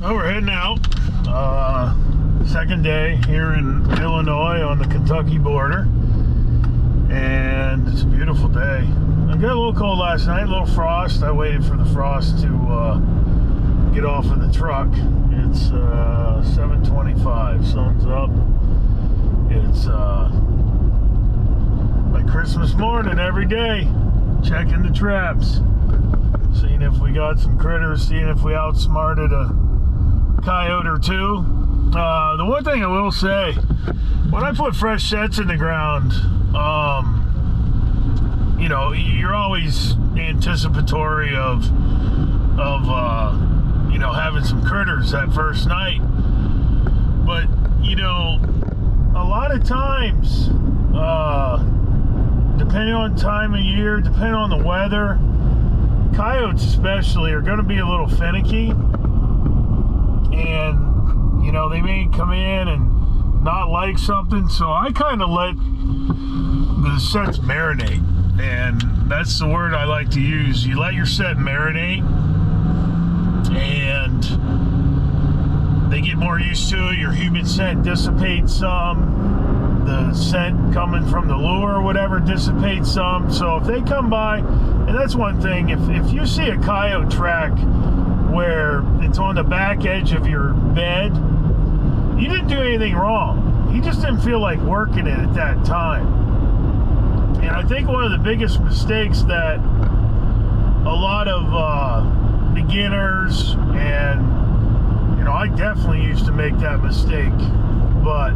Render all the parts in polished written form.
Well, we're heading out. Second day here in Illinois on the Kentucky border. And it's a beautiful day. I got a little cold last night, a little frost. I waited for the frost to get off of the truck. It's 7:25, sun's up. It's like Christmas morning every day. Checking the traps. Seeing if we got some critters, seeing if we outsmarted a coyote or two. The one thing I will say, when I put fresh sets in the ground, you know, you're always anticipatory of you know, having some critters that first night. But, you know, a lot of times, depending on time of year, depending on the weather, coyotes especially are going to be a little finicky. And, you know, they may come in and not like something. So I kind of let the sets marinate. And that's the word I like to use. You let your set marinate. And they get more used to it. Your humid scent dissipates some. The scent coming from the lure or whatever dissipates some. So if they come by, and that's one thing, if you see a coyote track where it's on the back edge of your bed, you didn't do anything wrong. He just didn't feel like working it at that time. And I think one of the biggest mistakes that a lot of beginners, and you know, I definitely used to make that mistake, but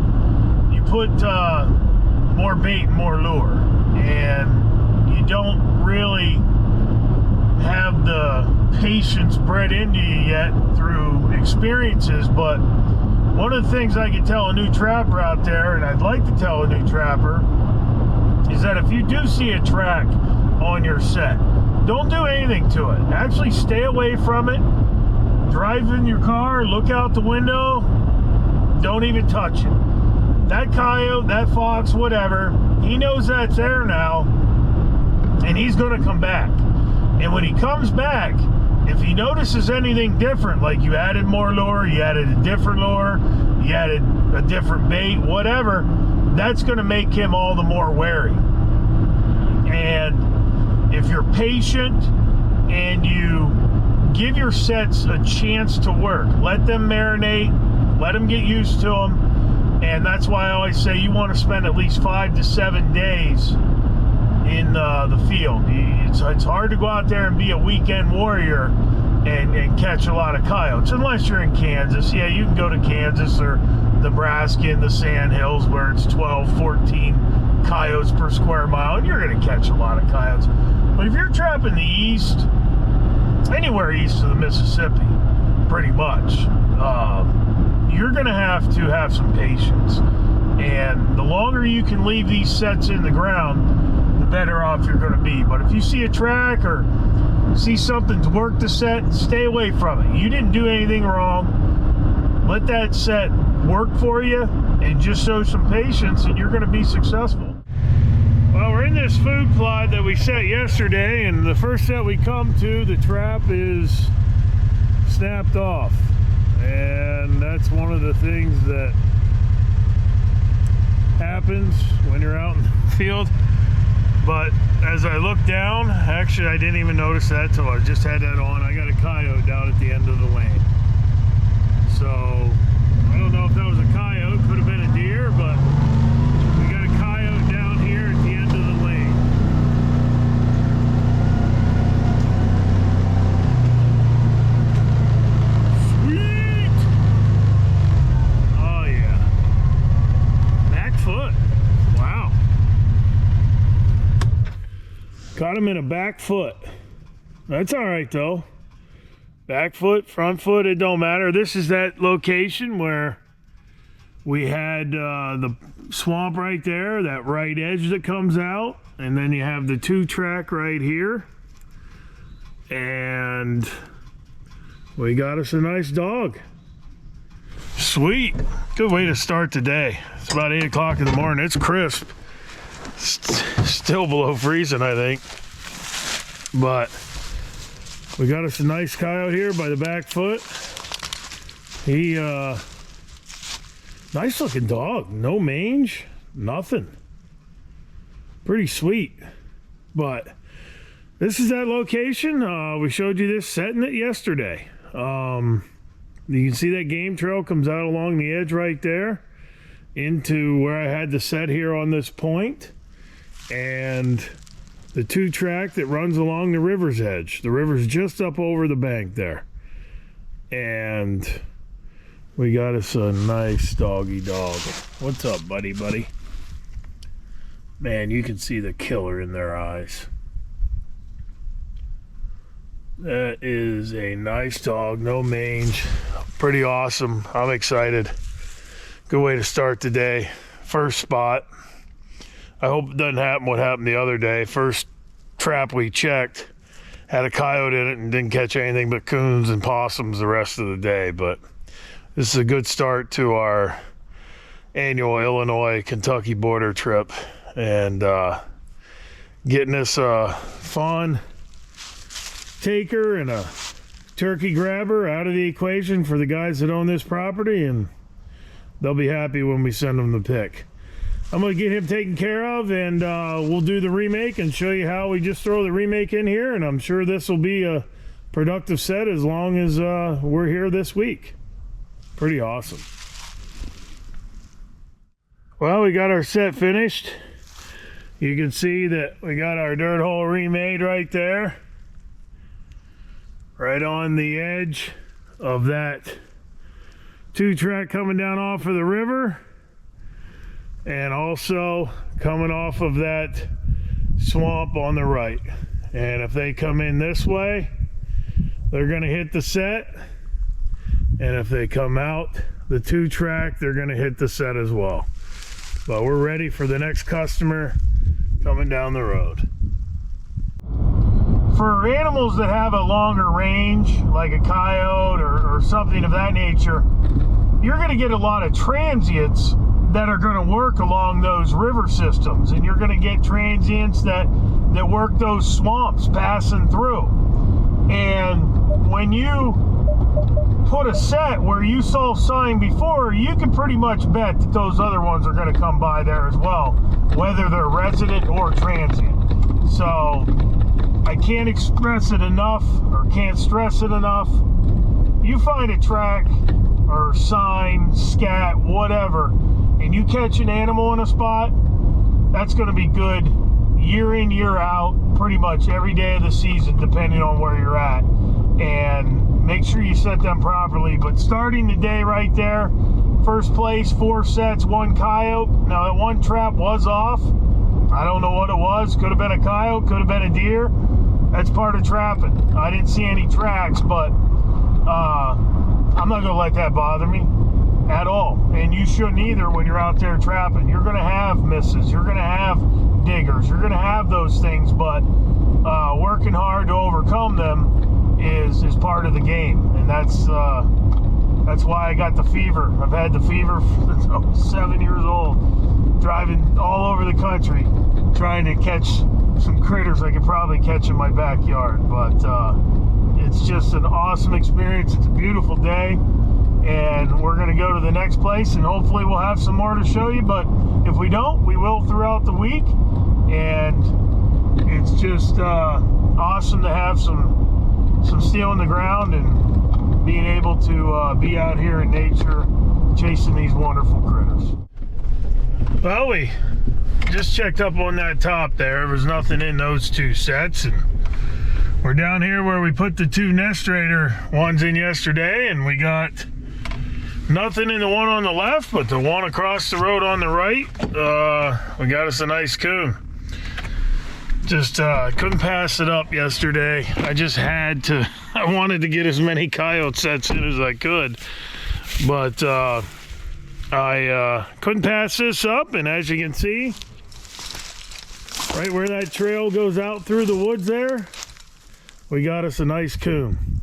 you put more bait and more lure, and you don't really have the patience bred into you yet through experiences. But one of the things I can tell a new trapper out there, and I'd like to tell a new trapper, is that if you do see a track on your set, don't do anything to it. Actually stay away from it. Drive in your car, look out the window, don't even touch it. That coyote, that fox, whatever, he knows that's there now, and he's going to come back. And when he comes back, if he notices anything different, like you added more lure, you added a different lure, you added a different bait, whatever, that's going to make him all the more wary. And if you're patient and you give your sets a chance to work, let them marinate, let them get used to them. And that's why I always say you want to spend at least 5 to 7 days in the field. It's hard to go out there and be a weekend warrior and catch a lot of coyotes, unless you're in Kansas. Yeah, you can go to Kansas or Nebraska in the sand hills where it's 12, 14 coyotes per square mile, and you're going to catch a lot of coyotes. But if you're trapping the east, anywhere east of the Mississippi, pretty much, you're going to have some patience. And the longer you can leave these sets in the ground, the better off you're going to be. But if you see a track or see something to work the set, stay away from it. You didn't do anything wrong. Let that set work for you and just show some patience, and you're going to be successful. Well, we're in this food plot that we set yesterday, and the first set we come to, the trap is snapped off. And that's one of the things that happens when you're out in the field. But as I look down, actually I didn't even notice that till I just had that on. I got a coyote down at the end of the lane. So I don't know if that was a coyote, could have been a deer, but we got a coyote down here at the end of the lane. Sweet! Oh yeah. Back foot. Wow. Caught him in a back foot. That's all right though. Back foot, front foot, it don't matter. This is that location where we had the swamp right there, that right edge that comes out, and then you have the 2-track right here. And we got us a nice dog. Sweet. Good way to start the day. It's about 8 o'clock in the morning. It's crisp. Still below freezing, I think. But we got us a nice coyote here by the back foot. He, nice looking dog. No mange, nothing. Pretty sweet. But this is that location. We showed you this setting it yesterday. You can see that game trail comes out along the edge right there into where I had the set here on this point, and the 2-track that runs along the river's edge. The river's just up over the bank there, and we got us a nice doggy dog. What's up, buddy? Man, you can see the killer in their eyes. That is a nice dog, no mange. Pretty awesome. I'm excited. Good way to start the day. First spot. I hope it doesn't happen what happened the other day. First trap we checked had a coyote in it and didn't catch anything but coons and possums the rest of the day. But this is a good start to our annual Illinois-Kentucky border trip, and getting us a fawn taker and a turkey grabber out of the equation for the guys that own this property, and they'll be happy when we send them the pick. I'm going to get him taken care of, and we'll do the remake and show you how we just throw the remake in here, and I'm sure this will be a productive set as long as we're here this week. Pretty awesome. Well, we got our set finished. You can see that we got our dirt hole remade right there, right on the edge of that 2-track coming down off of the river, and also coming off of that swamp on the right. And if they come in this way, they're going to hit the set, and if they come out the 2-track, they're going to hit the set as well. But we're ready for the next customer coming down the road. For animals that have a longer range, like a coyote or something of that nature, you're going to get a lot of transients that are going to work along those river systems, and you're going to get transients that work those swamps passing through. And when you put a set where you saw sign before, you can pretty much bet that those other ones are going to come by there as well, whether they're resident or transient. So I can't express it enough, or can't stress it enough. You find a track or sign, scat, whatever, and you catch an animal in a spot, that's going to be good year in, year out, pretty much every day of the season, depending on where you're at. And make sure you set them properly. But starting the day right there, first place, 4 sets, 1 coyote. Now that 1 trap was off. I don't know what it was. Could have been a coyote, could have been a deer. That's part of trapping. I didn't see any tracks, but I'm not going to let that bother me at all. And you shouldn't either when you're out there trapping. You're going to have misses. You're going to have diggers. You're going to have those things, but working hard to overcome them is part of the game. And that's why I got the fever. I've had the fever since I was 7 years old, driving all over the country, trying to catch some critters I could probably catch in my backyard. But it's just an awesome experience. It's a beautiful day, and we're going to go to the next place, and hopefully we'll have some more to show you. But if we don't, we will throughout the week. And it's just awesome to have some steel in the ground and being able to be out here in nature chasing these wonderful critters. Well, we just checked up on that top there. There was nothing in those 2 sets, and we're down here where we put the 2 nest raider ones in yesterday, and we got nothing in the one on the left, but the one across the road on the right, we got us a nice coon. Just couldn't pass it up yesterday. I just had to. I wanted to get as many coyote sets in as I could, but I couldn't pass this up. And as you can see, right where that trail goes out through the woods there, we got us a nice coon.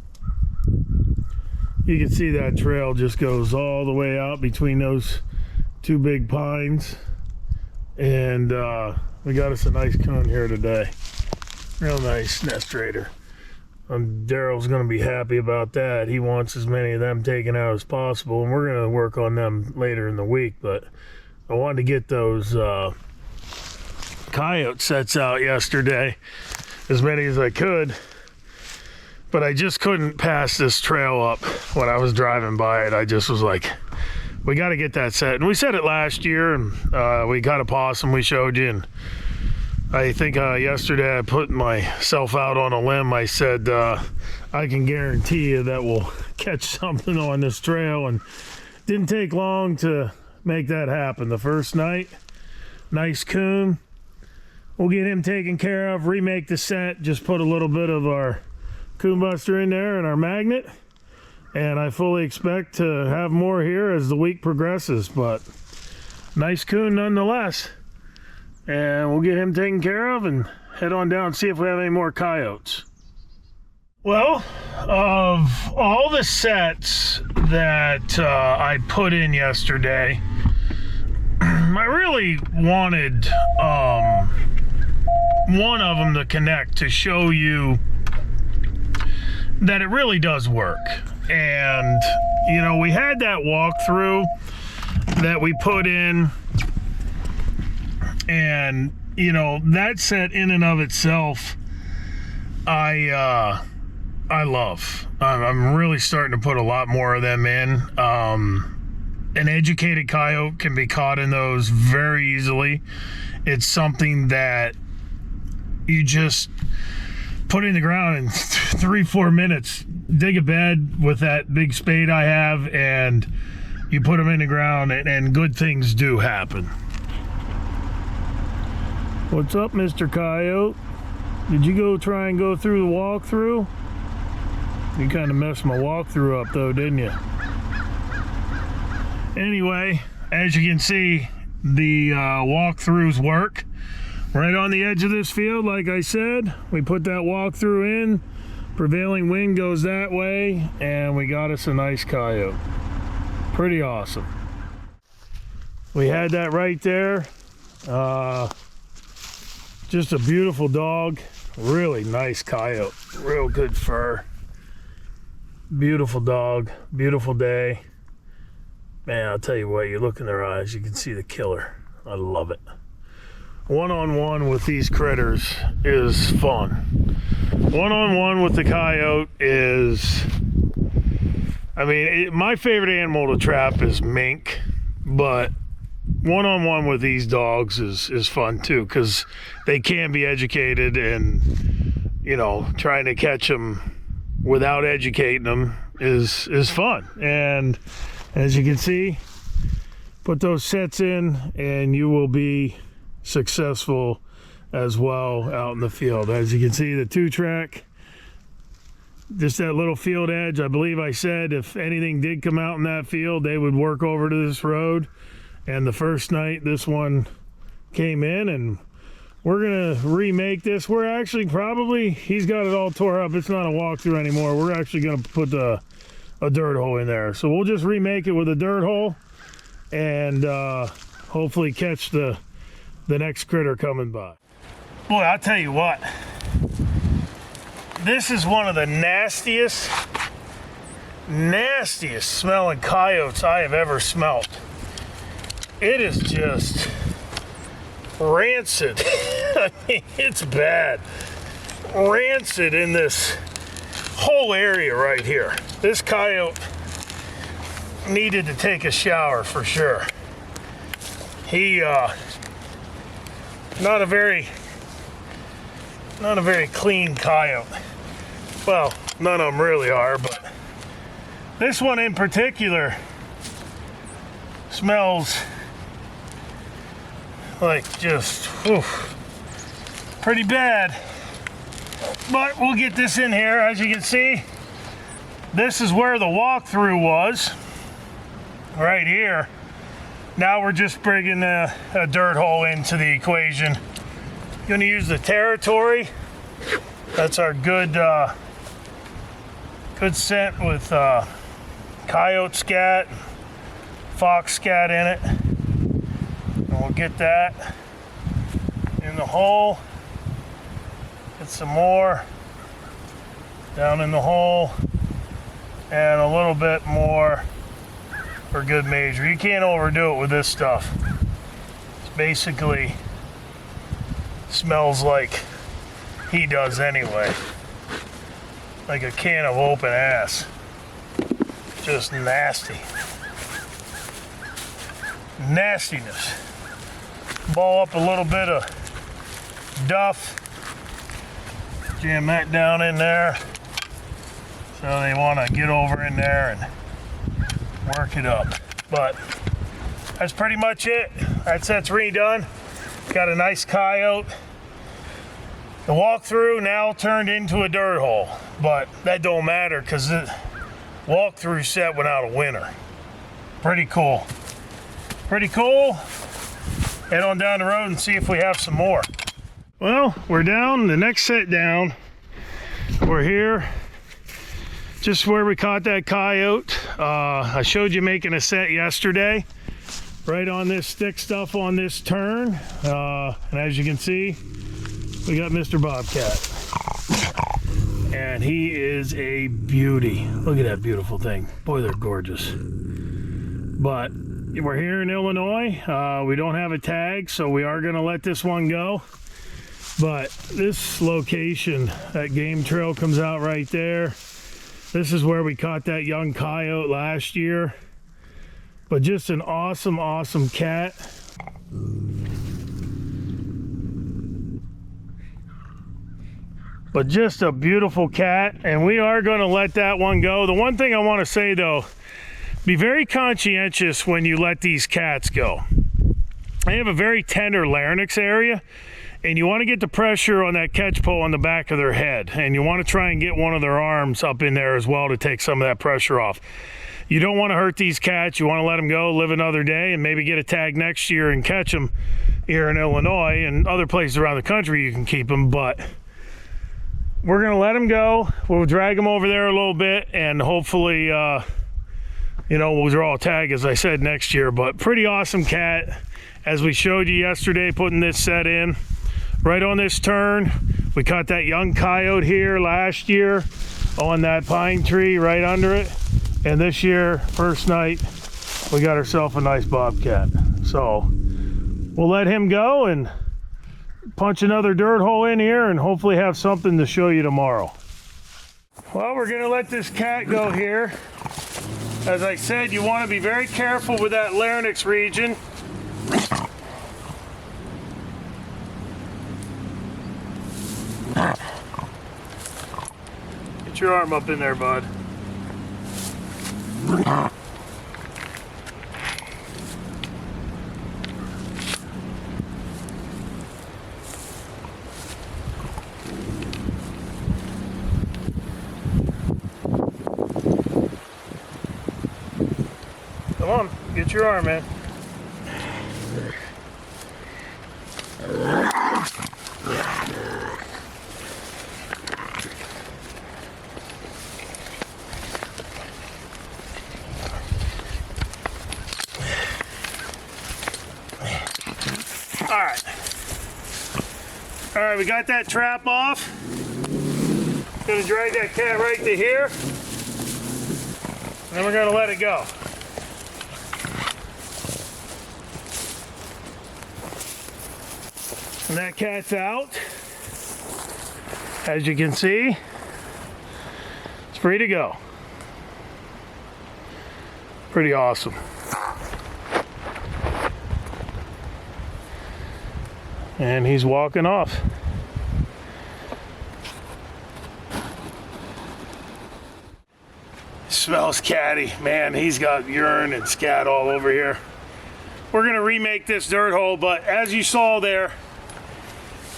You can see that trail just goes all the way out between those 2 big pines, and we got us a nice coon here today. Real nice nest raider. Daryl's going to be happy about that. He wants as many of them taken out as possible, and we're going to work on them later in the week. But I wanted to get those coyote sets out yesterday, as many as I could. But I just couldn't pass this trail up when I was driving by it. I just was like, we got to get that set. And we said it last year, and we got Opossum we showed you, and I think yesterday I put myself out on a limb. I said, I can guarantee you that we'll catch something on this trail, and didn't take long to make that happen. The first night, nice coon. We'll get him taken care of, remake the set, just put a little bit of our coon buster in there and our magnet, and I fully expect to have more here as the week progresses, but nice coon nonetheless. And we'll get him taken care of and head on down and see if we have any more coyotes. Well, of all the sets that I put in yesterday, I really wanted one of them to connect to show you that it really does work. And, you know, we had that walkthrough that we put in, and you know, that set in and of itself I love. I'm really starting to put a lot more of them in. An educated coyote can be caught in those very easily. It's something that you just put in the ground in 3-4 minutes, dig a bed with that big spade I have, and you put them in the ground, and good things do happen. What's up, Mr. Coyote? Did you go try and go through the walkthrough? You kind of messed my walkthrough up though, didn't you? Anyway, as you can see, the walkthroughs work. Right on the edge of this field, like I said, we put that walkthrough in. Prevailing wind goes that way, and we got us a nice coyote. Pretty awesome. We had that right there. Just a beautiful dog, really nice coyote, real good fur. Beautiful dog, beautiful day. Man, I'll tell you what, you look in their eyes, you can see the killer. I love it. One-on-one with these critters is fun. One-on-one with the coyote is, I mean, my favorite animal to trap is mink, but one-on-one with these dogs is fun too, because they can be educated, and you know, trying to catch them without educating them is fun. And as you can see, put those sets in and you will be successful as well out in the field. As you can see, the 2-track, just that little field edge. I believe I said if anything did come out in that field, they would work over to this road. And the first night this one came in, and we're gonna remake this. We're actually probably, he's got it all tore up. It's not a walkthrough anymore. We're actually gonna put a dirt hole in there. So we'll just remake it with a dirt hole, and hopefully catch the next critter coming by. Boy, I'll tell you what, this is one of the nastiest smelling coyotes I have ever smelt. It is just rancid. I mean, it's bad. Rancid in this whole area right here. This coyote needed to take a shower for sure. He not a very clean coyote. Well, none of them really are, but this one in particular smells like just pretty bad. But we'll get this in here. As you can see, this is where the walkthrough was, right here. Now we're just bringing a dirt hole into the equation. Gonna use the territory. That's our good scent with coyote scat, fox scat in it. And we'll get that in the hole. Get some more. down in the hole, and a little bit more for good measure. You can't overdo it with this stuff. It's basically smells like he does anyway, like a can of open ass. Just nasty. Nastiness. Ball up a little bit of duff, jam that down in there, so they want to get over in there and work it up. But that's pretty much it. That set's redone. Got a nice coyote. The walkthrough now turned into a dirt hole, but that don't matter because the walkthrough set went out a winner. Pretty cool. Pretty cool. Head on down the road and see if we have some more. Well, we're down, the next set down. We're here, just where we caught that coyote. I showed you making a set yesterday, right on this stick stuff on this turn. And as you can see, we got Mr. Bobcat. And he is a beauty. Look at that beautiful thing. Boy, they're gorgeous. But we're here in Illinois. We don't have a tag, so we are gonna let this one go. But this location, that game trail comes out right there. This is where we caught that young coyote last year. But just an awesome, awesome cat. But just a beautiful cat, and we are gonna let that one go. The one thing I wanna say though, be very conscientious when you let these cats go. They have a very tender larynx area, and you want to get the pressure on that catch pole on the back of their head, and you want to try and get one of their arms up in there as well to take some of that pressure off. You don't want to hurt these cats. You want to let them go, live another day, and maybe get a tag next year and catch them here in Illinois and other places around the country. You can keep them, but we're going to let them go. We'll drag them over there a little bit, and hopefully you know, we'll draw a tag, as I said, next year. But pretty awesome cat, as we showed you yesterday, putting this set in right on this turn. We caught that young coyote here last year on that pine tree right under it, and this year, first night, we got ourselves a nice bobcat. So we'll let him go and punch another dirt hole in here and hopefully have something to show you tomorrow. Well, we're gonna let this cat go here. As I said, you want to be very careful with that larynx region. Get your arm up in there, bud. Come on, get your arm in. All right, we got that trap off. Gonna drag that cat right to here. And then we're gonna let it go. And that cat's out. As you can see, it's free to go. Pretty awesome. And he's walking off. Smells catty. Man, he's got urine and scat all over here. We're gonna remake this dirt hole, but as you saw there,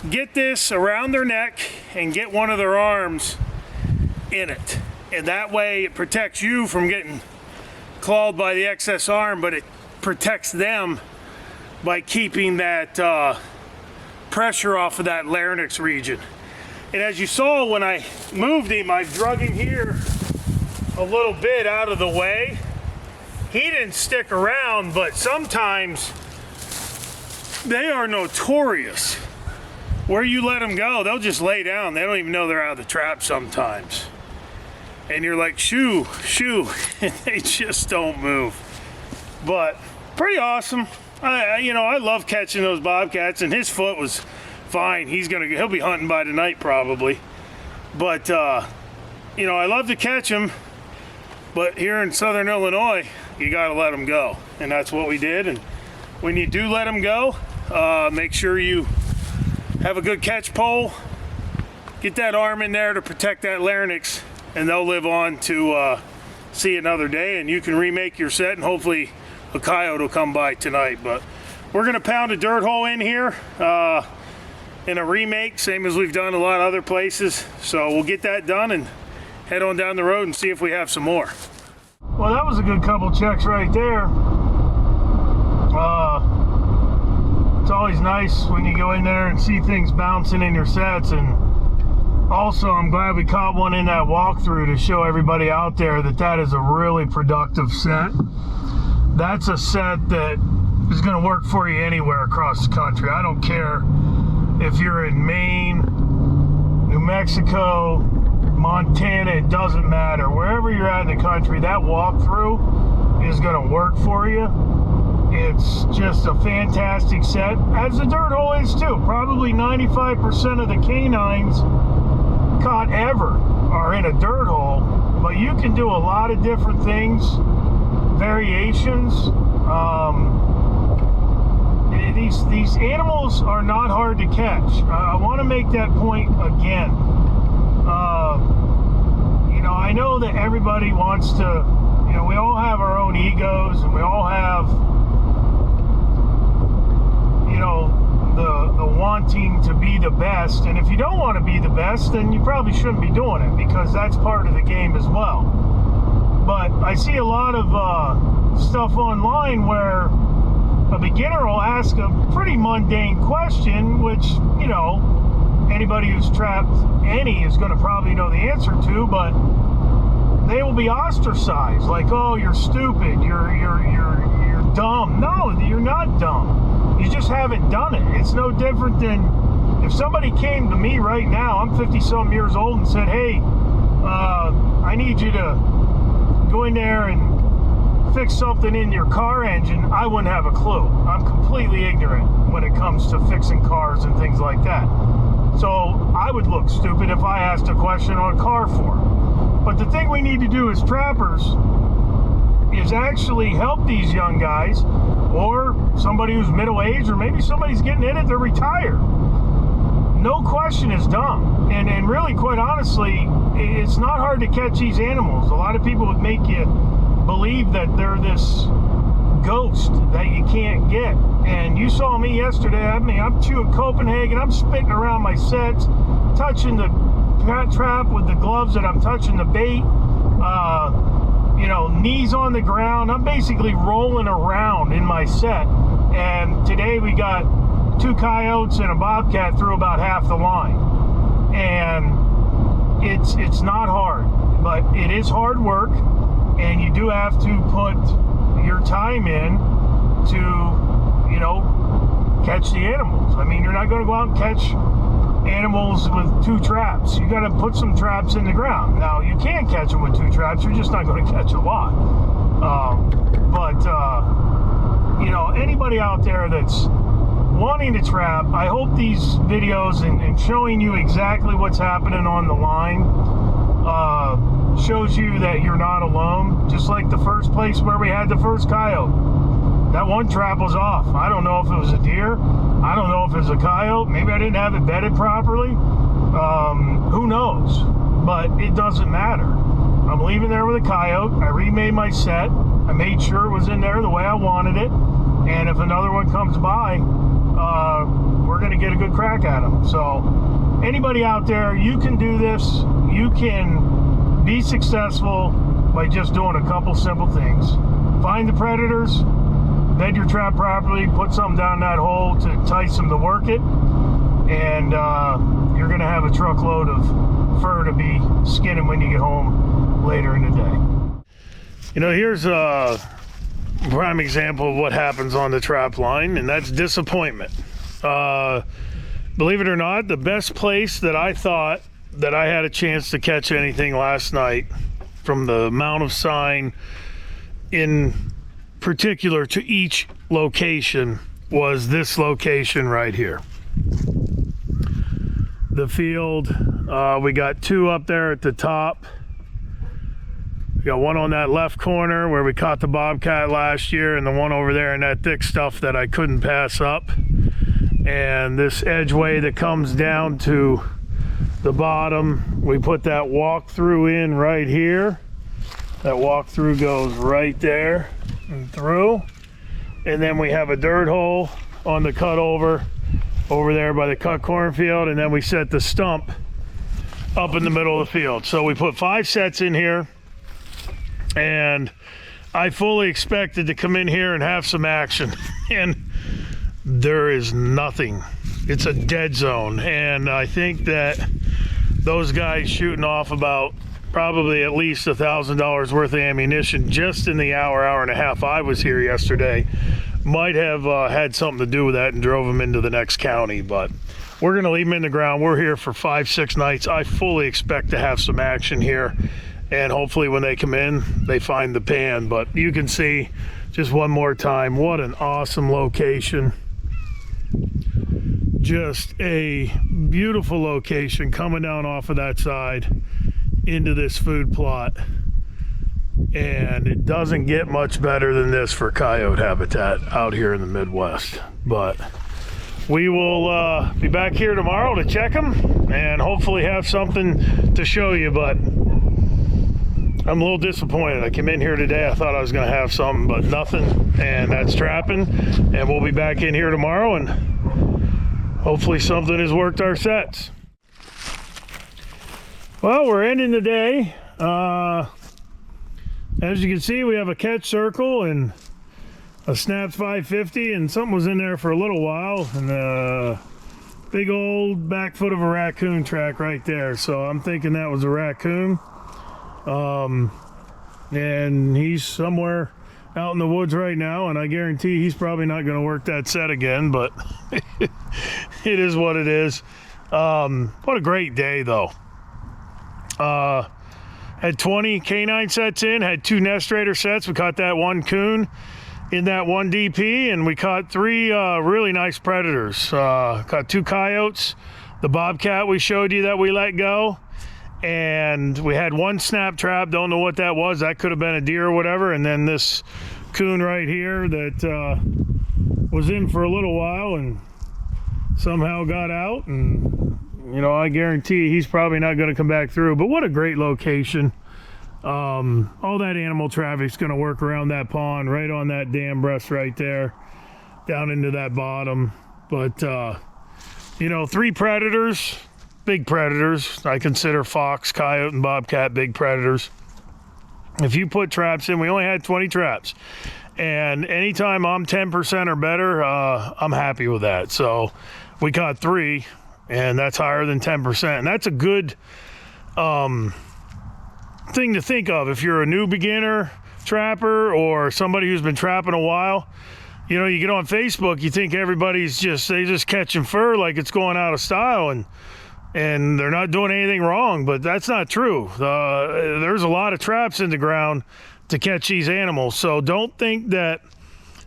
get this around their neck and get one of their arms in it. And that way it protects you from getting clawed by the excess arm, but it protects them by keeping that pressure off of that larynx region. And as you saw when I moved him, I drug him here a little bit out of the way. He didn't stick around, but sometimes they are notorious. Where you let them go, they'll just lay down. They don't even know they're out of the trap sometimes. and you're like, shoo, shoo, and they just don't move. But pretty awesome. You know, I love catching those bobcats, and his foot was fine. He'll be hunting by tonight probably. But you know, I love to catch them, but here in Southern Illinois, you gotta let them go, and that's what we did. And when you do let them go, make sure you have a good catch pole. Get that arm in there to protect that larynx, and they'll live on to see another day, and you can remake your set, and hopefully a coyote will come by tonight. But we're gonna pound a dirt hole in here in a remake, same as we've done a lot of other places. So we'll get that done and head on down the road and see if we have some more. Well, that was a good couple checks right there. It's always nice when you go in there and see things bouncing in your sets. And also, I'm glad we caught one in that walkthrough to show everybody out there that that is a really productive set. That's a set that is going to work for you anywhere across the country. I don't care if you're in Maine, New Mexico, Montana, it doesn't matter. Wherever you're at in the country, that walkthrough is going to work for you. It's just a fantastic set, as the dirt hole is too. Probably 95% of the canines caught ever are in a dirt hole, but you can do a lot of different things, variations. These animals are not hard to catch. I want to make that point again. You know, I know that everybody wants to, you know, we all have our own egos, and we all have, you know, the wanting to be the best. And if you don't want to be the best, then you probably shouldn't be doing it, because that's part of the game as well. But I see a lot of stuff online where a beginner will ask a pretty mundane question, which, you know, anybody who's trapped any is going to probably know the answer to, but they will be ostracized, like, oh, you're stupid, you're dumb. No, you're not dumb. You just haven't done it. It's no different than if somebody came to me right now, I'm 50-some years old, and said, hey, I need you to go in there and fix something in your car engine. I wouldn't have a clue. I'm completely ignorant when it comes to fixing cars and things like that. So I would look stupid if I asked a question on a car for it. But the thing we need to do as trappers is actually help these young guys, or somebody who's middle-aged, or maybe somebody's getting in it, they're retired. No question is dumb. And really, quite honestly, it's not hard to catch these animals. A lot of people would make you believe that they're this ghost that you can't get. And you saw me yesterday. I mean, I'm chewing Copenhagen, I'm spitting around my sets, touching the trap with the gloves that I'm touching the bait, you know, knees on the ground. I'm basically rolling around in my set. And today we got 2 coyotes and a bobcat through about half the line. And it's not hard, but it is hard work. And you do have to put your time in to, you know, catch the animals. I mean, you're not going to go out and catch animals with 2 traps. You got to put some traps in the ground. Now, you can catch them with 2 traps. You're just not going to catch a lot. You know, anybody out there that's wanting to trap, I hope these videos and showing you exactly what's happening on the line shows you that you're not alone. Just like the first place where we had the first coyote. That one trap was off. I don't know if it was a deer. I don't know if it was a coyote. Maybe I didn't have it bedded properly. Who knows? But it doesn't matter. I'm leaving there with a coyote. I remade my set. I made sure it was in there the way I wanted it. And if another one comes by, we're going to get a good crack at them. So anybody out there, you can do this. You can be successful by just doing a couple simple things. Find the predators, bed your trap properly, put something down that hole to entice them to work it, and you're going to have a truckload of fur to be skinning when you get home later in the day. You know, here's a prime example of what happens on the trap line, and that's disappointment. Believe it or not, the best place that I thought that I had a chance to catch anything last night from the amount of sign in particular to each location was this location right here. The field, we got 2 up there at the top. We got one on that left corner where we caught the bobcat last year, and the one over there in that thick stuff that I couldn't pass up. And this edgeway that comes down to the bottom, we put that walkthrough in right here. That walkthrough goes right there and through. And then we have a dirt hole on the cutover over there by the cut cornfield, and then we set the stump up in the middle of the field. So we put 5 sets in here, and I fully expected to come in here and have some action, and there is nothing. It's a dead zone, and I think that those guys shooting off about probably at least $1,000 worth of ammunition just in the hour and a half I was here yesterday might have had something to do with that and drove them into the next county. But we're going to leave them in the ground. We're here for 5-6 nights. I fully expect to have some action here, and hopefully when they come in they find the pan. But you can see just one more time what an awesome location. Just a beautiful location coming down off of that side into this food plot, and it doesn't get much better than this for coyote habitat out here in the Midwest. But we will be back here tomorrow to check them and hopefully have something to show you. But I'm a little disappointed. I came in here today, I thought I was going to have something, but nothing, and that's trapping. And we'll be back in here tomorrow, and hopefully something has worked our sets. Well, we're ending the day. As you can see, we have a catch circle and a Snaps 550, and something was in there for a little while, and a big old back foot of a raccoon track right there. So I'm thinking that was a raccoon. And he's somewhere out in the woods right now, and I guarantee he's probably not going to work that set again, but it is what it is. What a great day, though. Had 20 canine sets in, had 2 nest raider sets. We caught that 1 coon in that 1 DP, and we caught 3 really nice predators. Caught 2 coyotes, the bobcat we showed you that we let go, and we had 1 snap trap. Don't know what that was. That could have been a deer or whatever. And then this coon right here that was in for a little while and somehow got out, and you know, I guarantee he's probably not going to come back through. But what a great location. All that animal traffic's going to work around that pond, right on that dam breast right there, down into that bottom. But you know, 3 predators, big predators. I consider fox, coyote, and bobcat big predators. If you put traps in, we only had 20 traps, and anytime I'm 10% or better, I'm happy with that. So we caught 3, and that's higher than 10%, and that's a good thing to think of if you're a new beginner trapper or somebody who's been trapping a while. You know, you get on Facebook, you think everybody's they just catching fur like it's going out of style, and they're not doing anything wrong, but that's not true. There's a lot of traps in the ground to catch these animals. So don't think that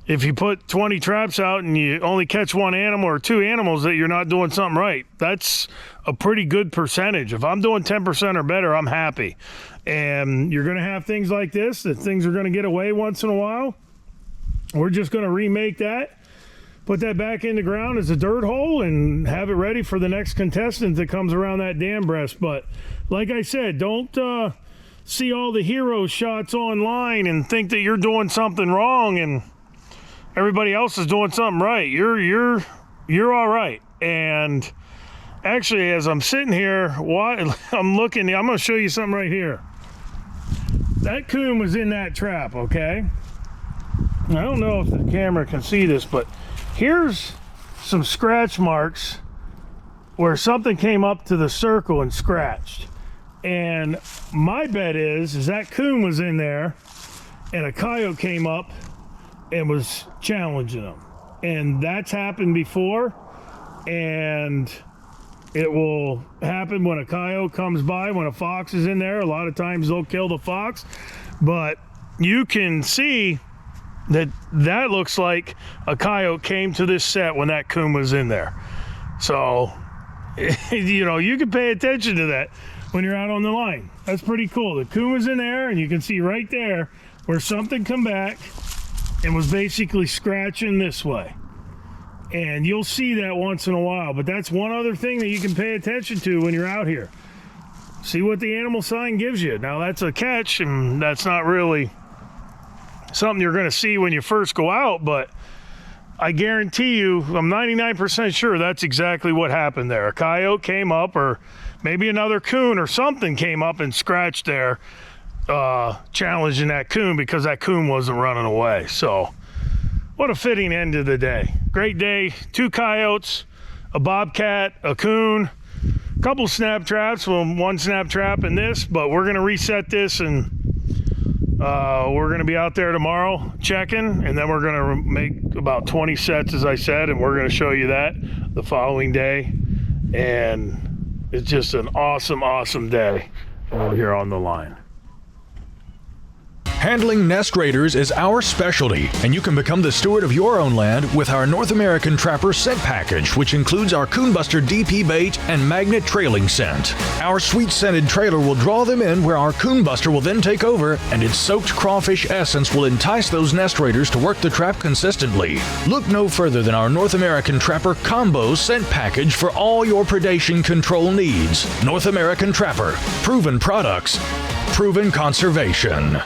if you put 20 traps out and you only catch 1 animal or 2 animals that you're not doing something right. That's a pretty good percentage. If I'm doing 10% or better, I'm happy. And you're going to have things like this, that things are going to get away once in a while. We're just going to remake that, put that back in the ground as a dirt hole, and have it ready for the next contestant that comes around that dam breast. But like I said, don't see all the hero shots online and think that you're doing something wrong and everybody else is doing something right. You're all right. And actually, as I'm sitting here, I'm looking, I'm going to show you something right here. That coon was in that trap, okay? I don't know if the camera can see this, but here's some scratch marks where something came up to the circle and scratched. And my bet is that coon was in there and a coyote came up and was challenging them. And that's happened before. And It will happen when a coyote comes by, when a fox is in there. A lot of times they'll kill the fox, but you can see that looks like a coyote came to this set when that coon was in there. So, you know, you can pay attention to that when you're out on the line. That's pretty cool. The coon was in there, and you can see right there where something come back and was basically scratching this way. And you'll see that once in a while, but that's one other thing that you can pay attention to when you're out here. See what the animal sign gives you. Now that's a catch, and that's not really something you're gonna see when you first go out, but I guarantee you, I'm 99% sure that's exactly what happened there. A coyote came up, or maybe another coon or something came up and scratched there, challenging that coon because that coon wasn't running away. So what a fitting end to the day. Great day. 2 coyotes, a bobcat, a coon, a couple snap traps. Well, 1 snap trap in this, but we're going to reset this, and we're going to be out there tomorrow checking, and then we're going to make about 20 sets, as I said, and we're going to show you that the following day. And it's just an awesome, awesome day over here on the line. Handling nest raiders is our specialty, and you can become the steward of your own land with our North American Trapper scent package, which includes our Coonbuster DP bait and magnet trailing scent. Our sweet scented trailer will draw them in, where our Coonbuster will then take over, and its soaked crawfish essence will entice those nest raiders to work the trap consistently. Look no further than our North American Trapper Combo scent package for all your predation control needs. North American Trapper. Proven products, proven conservation.